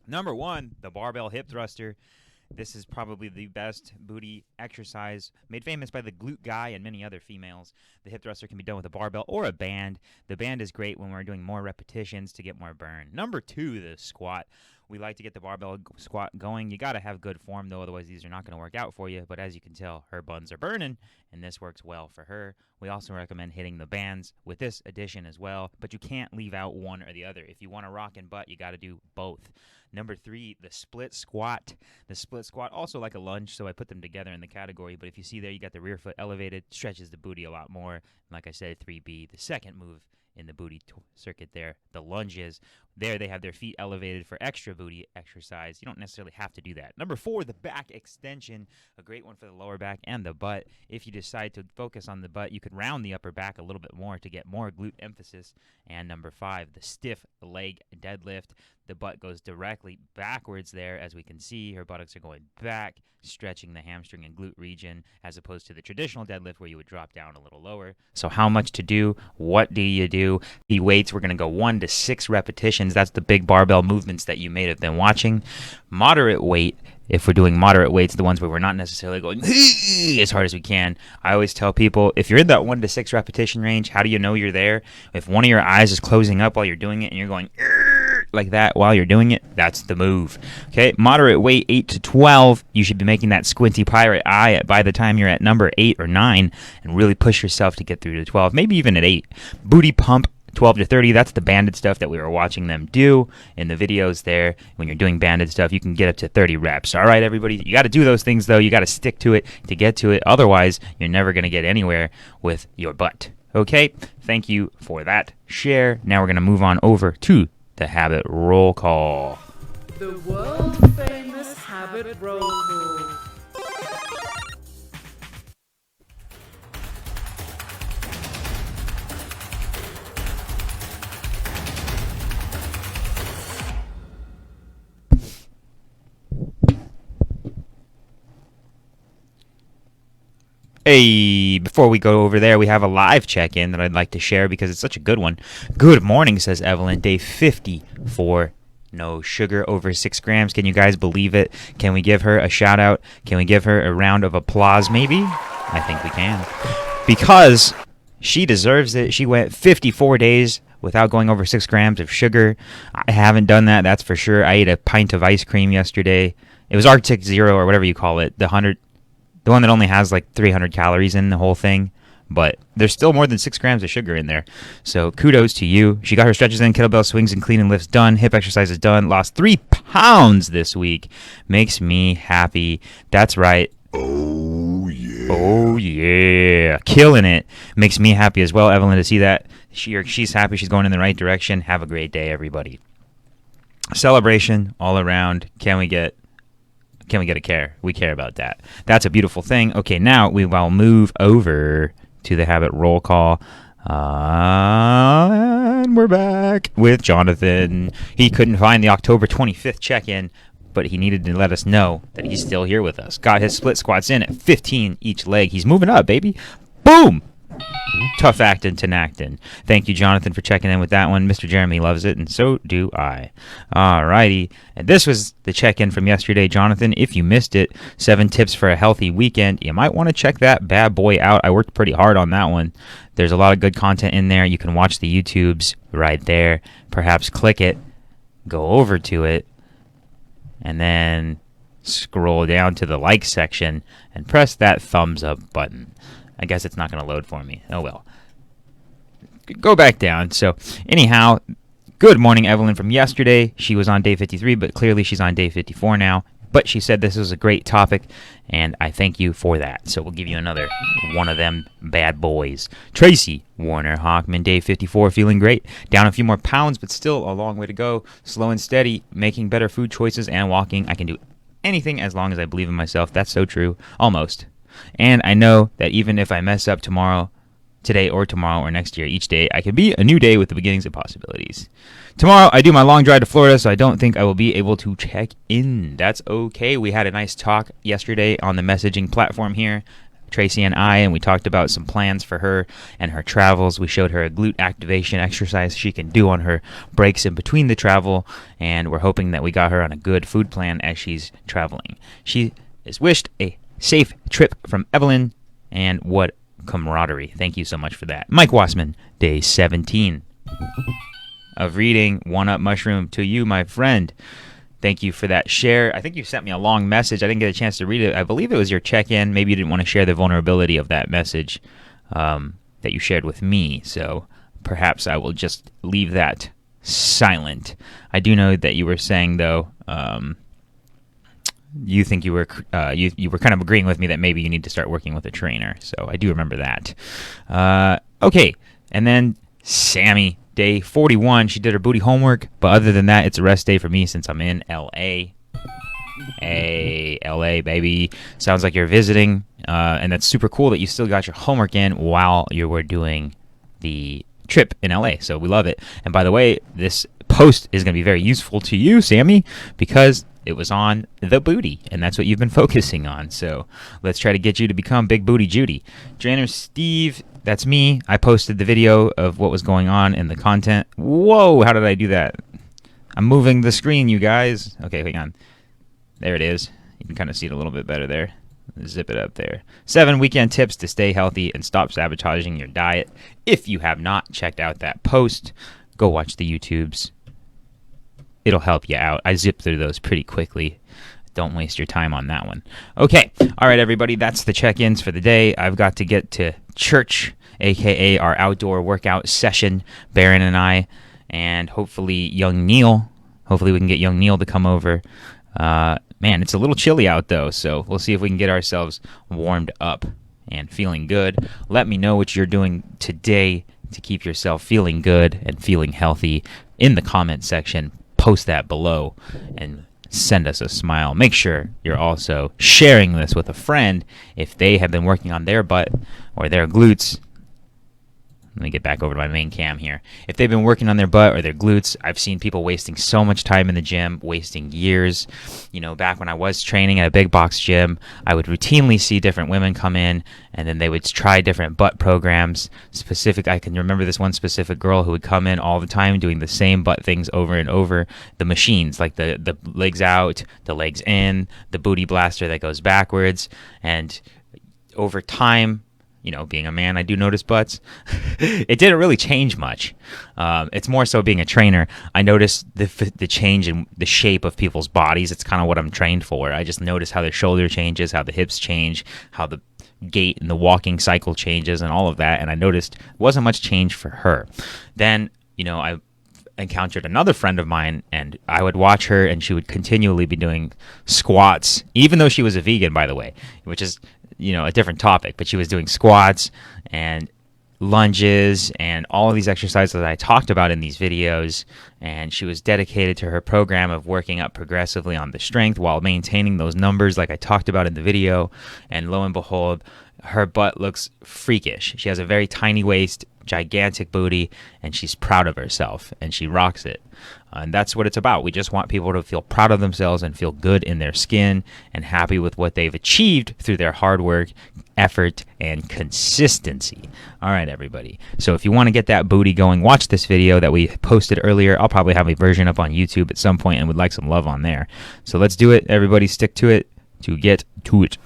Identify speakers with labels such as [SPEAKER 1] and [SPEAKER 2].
[SPEAKER 1] Number 1, the Barbell Hip Thruster. This is probably the best booty exercise, made famous by the glute guy and many other females. The hip thruster can be done with a barbell or a band. The band is great when we're doing more repetitions to get more burn. Number 2, the squat. We like to get the barbell squat going. You got to have good form, though, otherwise these are not going to work out for you. But as you can tell, her buns are burning, and this works well for her. We also recommend hitting the bands with this addition as well, but you can't leave out one or the other. If you want to rock and butt, you got to do both. Number 3, the split squat. The split squat, also like a lunge, so I put them together in the category. But if you see there, you got the rear foot elevated, stretches the booty a lot more. And like I said, 3B, the second move in the booty circuit there, the lunges. There they have their feet elevated for extra booty exercise. You don't necessarily have to do that. Number 4, the back extension, a great one for the lower back and the butt. If you decide to focus on the butt, you could round the upper back a little bit more to get more glute emphasis. And number 5, the stiff leg deadlift. The butt goes directly backwards there. As we can see, her buttocks are going back, stretching the hamstring and glute region, as opposed to the traditional deadlift where you would drop down a little lower. So how much to do? What do you do? The weights, we're going to go 1 to 6 repetitions. That's the big barbell movements that you may have been watching. Moderate weight, if we're doing moderate weights, the ones where we're not necessarily going as hard as we can. I always tell people, if you're in that 1 to 6 repetition range, how do you know you're there? If one of your eyes is closing up while you're doing it and you're going like that while you're doing it, that's the move. Okay, moderate weight 8 to 12. You should be making that squinty pirate eye by the time you're at number 8 or 9, and really push yourself to get through to 12, maybe even at 8. Booty pump 12 to 30. That's the banded stuff that we were watching them do in the videos there. When you're doing banded stuff, you can get up to 30 reps. All right, everybody, you got to do those things, though. You got to stick to it to get to it. Otherwise, you're never going to get anywhere with your butt. Okay, thank you for that share. Now we're going to move on over to the habit roll call.
[SPEAKER 2] The world famous habit roll call.
[SPEAKER 1] Hey, before we go over there, we have a live check-in that I'd like to share because it's such a good one. Good morning, says Evelyn. Day 54. No sugar over 6 grams. Can you guys believe it? Can we give her a shout-out? Can we give her a round of applause, maybe? I think we can. Because she deserves it. She went 54 days without going over 6 grams of sugar. I haven't done that, that's for sure. I ate a pint of ice cream yesterday. It was Arctic Zero or whatever you call it. The one that only has like 300 calories in the whole thing, but there's still more than 6 grams of sugar in there. So kudos to you. She got her stretches in, kettlebell swings and clean and lifts done, hip exercises done, lost 3 pounds this week. Makes me happy. That's right.
[SPEAKER 3] Oh, yeah.
[SPEAKER 1] Oh, yeah. Killing it. Makes me happy as well, Evelyn, to see that. She's happy. She's going in the right direction. Have a great day, everybody. Celebration all around. Can we get a care? We care about that. That's a beautiful thing. Okay, now we will move over to the habit roll call. And we're back with Jonathan. He couldn't find the October 25th check-in, but he needed to let us know that he's still here with us. Got his split squats in at 15 each leg. He's moving up, baby. Boom! Tough actin' to Nactin. Thank you, Jonathan, for checking in with that one. Mr. Jeremy loves it, and so do I. Alrighty. And this was the check-in from yesterday, Jonathan. If you missed it, 7 tips for a healthy weekend. You might want to check that bad boy out. I worked pretty hard on that one. There's a lot of good content in there. You can watch the YouTubes right there. Perhaps click it, go over to it, and then scroll down to the like section and press that thumbs up button. I guess it's not going to load for me. Oh, well. Go back down. So, anyhow, good morning, Evelyn, from yesterday. She was on day 53, but clearly she's on day 54 now. But she said this was a great topic, and I thank you for that. So we'll give you another one of them bad boys. Tracy Warner Hockman, day 54, feeling great. Down a few more pounds, but still a long way to go. Slow and steady, making better food choices and walking. I can do anything as long as I believe in myself. That's so true. Almost. And I know that even if I mess up today or tomorrow or next year, each day, I can be a new day with the beginnings of possibilities. Tomorrow, I do my long drive to Florida, so I don't think I will be able to check in. That's okay. We had a nice talk yesterday on the messaging platform here. Tracy and I, and we talked about some plans for her and her travels. We showed her a glute activation exercise she can do on her breaks in between the travel, and we're hoping that we got her on a good food plan as she's traveling. She is wished a safe trip from Evelyn, and what camaraderie. Thank you so much for that. Mike Wassman, day 17 of reading One Up Mushroom to you, my friend. Thank you for that share. I think you sent me a long message. I didn't get a chance to read it. I believe it was your check-in. Maybe you didn't want to share the vulnerability of that message that you shared with me. So perhaps I will just leave that silent. I do know that you were saying, though, you think you were you were kind of agreeing with me that maybe you need to start working with a trainer. So I do remember that. Okay, and then Sammy. Day 41, she did her booty homework, but other than that, it's a rest day for me since I'm in L.A. Hey, L.A., baby. Sounds like you're visiting, and that's super cool that you still got your homework in while you were doing the trip in L.A., so we love it. And by the way, this post is going to be very useful to you, Sammy, because it was on the booty, and that's what you've been focusing on. So let's try to get you to become Big Booty Judy. Trainer Steve, that's me. I posted the video of what was going on in the content. Whoa, how did I do that? I'm moving the screen, you guys. Okay, hang on. There it is. You can kind of see it a little bit better there. Zip it up there. 7 weekend tips to stay healthy and stop sabotaging your diet. If you have not checked out that post, go watch the YouTubes. It'll help you out. I zip through those pretty quickly. Don't waste your time on that one. Okay. All right, everybody. That's the check-ins for the day. I've got to get to church, a.k.a. our outdoor workout session, Baron and I, and hopefully young Neil. Hopefully we can get young Neil to come over. Man, it's a little chilly out, though, so we'll see if we can get ourselves warmed up and feeling good. Let me know what you're doing today to keep yourself feeling good and feeling healthy in the comment section. Post that below and send us a smile. Make sure you're also sharing this with a friend if they have been working on their butt or their glutes. Let me get back over to my main cam here. If they've been working on their butt or their glutes, I've seen people wasting so much time in the gym, wasting years. You know, back when I was training at a big box gym, I would routinely see different women come in, and then they would try different butt programs. I can remember this one specific girl who would come in all the time doing the same butt things over and over. The machines, like the legs out, the legs in, the booty blaster that goes backwards. And over time, you know, being a man, I do notice butts. It didn't really change much. It's more so being a trainer. I noticed the change in the shape of people's bodies. It's kind of what I'm trained for. I just notice how the shoulder changes, how the hips change, how the gait and the walking cycle changes and all of that. And I noticed there wasn't much change for her. Then, you know, I encountered another friend of mine, and I would watch her, and she would continually be doing squats, even though she was a vegan, by the way, which is, you know, a different topic, but she was doing squats and lunges and all of these exercises that I talked about in these videos, and she was dedicated to her program of working up progressively on the strength while maintaining those numbers like I talked about in the video. And lo and behold, her butt looks freakish. She has a very tiny waist, gigantic booty, and she's proud of herself, and she rocks it. And that's what it's about. We just want people to feel proud of themselves and feel good in their skin and happy with what they've achieved through their hard work, effort, and consistency. All right, everybody. So if you want to get that booty going, watch this video that we posted earlier. I'll probably have a version up on YouTube at some point and would like some love on there. So let's do it. Everybody stick to it to get to it.